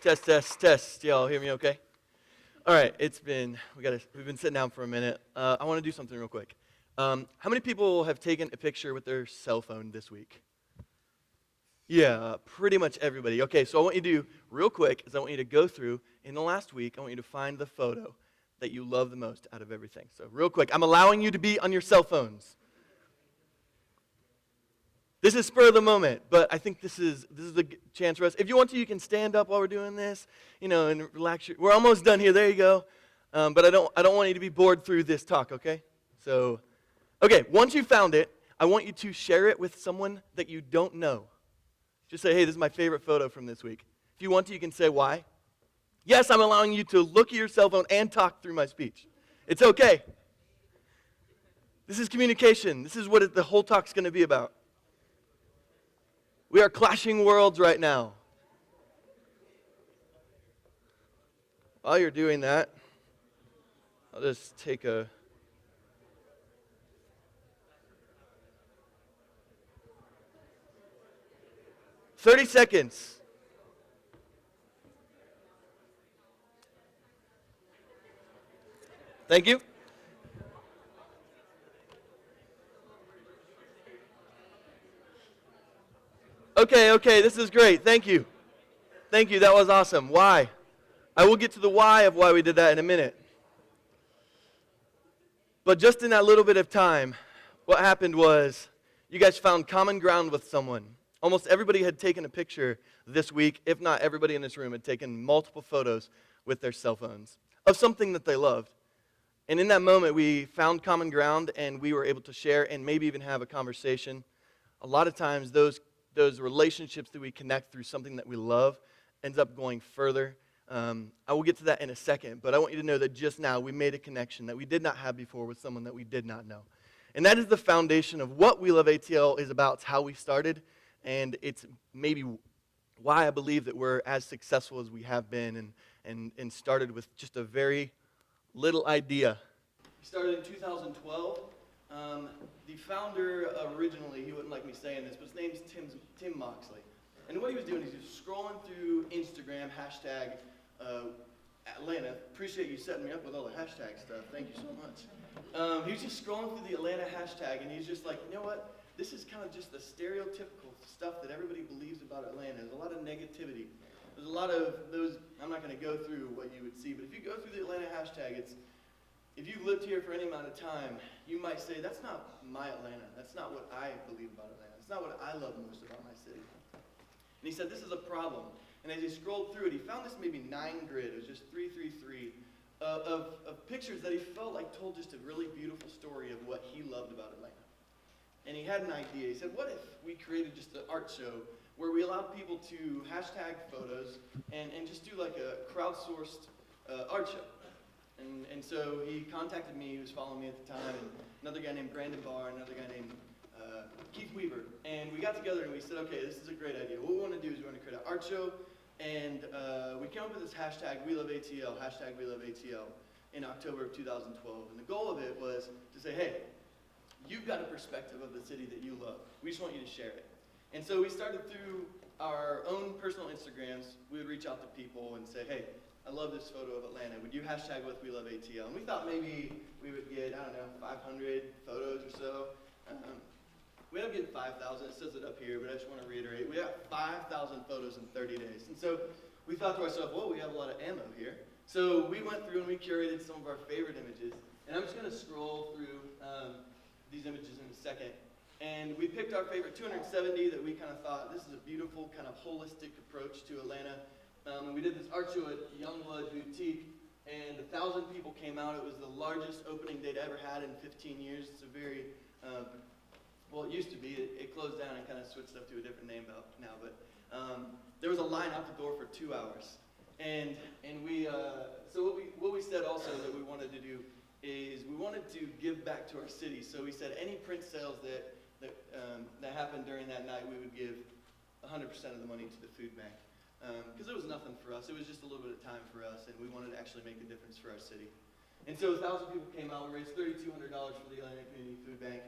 Test, test, test. Y'all hear me okay? All right, we've been sitting down for a minute. I want to do something real quick. How many people have taken a picture with their cell phone this week? Yeah, pretty much everybody. Okay, so I want you to do real quick is I want you to go through in the last week, I want you to find the photo that you love the most out of everything. So real quick, I'm allowing you to be on your cell phones. This is spur of the moment, but I think this is a chance for us. If you want to, you can stand up while we're doing this, and relax. We're almost done here. There you go. But I don't want you to be bored through this talk, okay? So, okay, once you found it, I want you to share it with someone that you don't know. Just say, hey, this is my favorite photo from this week. If you want to, you can say why. Yes, I'm allowing you to look at your cell phone and talk through my speech. It's okay. This is communication. This is what the whole talk's going to be about. We are clashing worlds right now. While you're doing that, I'll just take a... "30 seconds. Thank you. Okay, this is great. Thank you. Thank you, that was awesome. Why? I will get to the why of why we did that in a minute. But just in that little bit of time, what happened was you guys found common ground with someone. Almost everybody had taken a picture this week, if not everybody in this room had taken multiple photos with their cell phones of something that they loved. And in that moment, we found common ground and we were able to share and maybe even have a conversation. A lot of times, those relationships that we connect through something that we love ends up going further. I will get to that in a second, but I want you to know that just now we made a connection that we did not have before with someone that we did not know. And that is the foundation of what WeLoveATL is about. It's how we started, and it's maybe why I believe that we're as successful as we have been and started with just a very little idea. We started in 2012. The founder originally, he wouldn't like me saying this, but his name's Tim Moxley. And what he was doing is he was scrolling through Instagram, hashtag Atlanta. Appreciate you setting me up with all the hashtag stuff. Thank you so much. He was just scrolling through the Atlanta hashtag, and he's just like, you know what? This is kind of just the stereotypical stuff that everybody believes about Atlanta. There's a lot of negativity. There's a lot of those, I'm not going to go through what you would see, but if you go through the Atlanta hashtag, if you've lived here for any amount of time, you might say, that's not my Atlanta. That's not what I believe about Atlanta. It's not what I love most about my city. And he said, this is a problem. And as he scrolled through it, he found this maybe 9-grid. It was just 333 of pictures that he felt like told just a really beautiful story of what he loved about Atlanta. And he had an idea. He said, what if we created just an art show where we allowed people to hashtag photos and just do like a crowdsourced art show? And so he contacted me. He was following me at the time, and another guy named Brandon Barr, another guy named Keith Weaver. And we got together and we said, okay, this is a great idea. What we want to do is we want to create an art show, and we came up with this hashtag WeLoveATL, hashtag WeLoveATL, in October of 2012. And the goal of it was to say, hey, you've got a perspective of the city that you love. We just want you to share it. And so we started through our own personal Instagrams. We would reach out to people and say, hey, I love this photo of Atlanta. Would you hashtag with WeLoveATL? And we thought maybe we would get, 500 photos or so. We ended up getting 5,000. It says it up here, but I just want to reiterate. We got 5,000 photos in 30 days. And so we thought to ourselves, whoa, we have a lot of ammo here. So we went through and we curated some of our favorite images. And I'm just going to scroll through these images in a second. And we picked our favorite 270 that we kind of thought, this is a beautiful kind of holistic approach to Atlanta. And we did this art show at Youngblood Boutique, and 1,000 people came out. It was the largest opening they'd ever had in 15 years. It's a very, well, it used to be. It closed down and kind of switched up to a different name now. But there was a line out the door for 2 hours. And we, so what we said also that we wanted to do is we wanted to give back to our city. So we said any print sales that happened during that night, we would give 100% of the money to the food bank. Because it was nothing for us. It was just a little bit of time for us, and we wanted to actually make a difference for our city. And so 1,000 people came out. We raised $3,200 for the Atlanta Community Food Bank.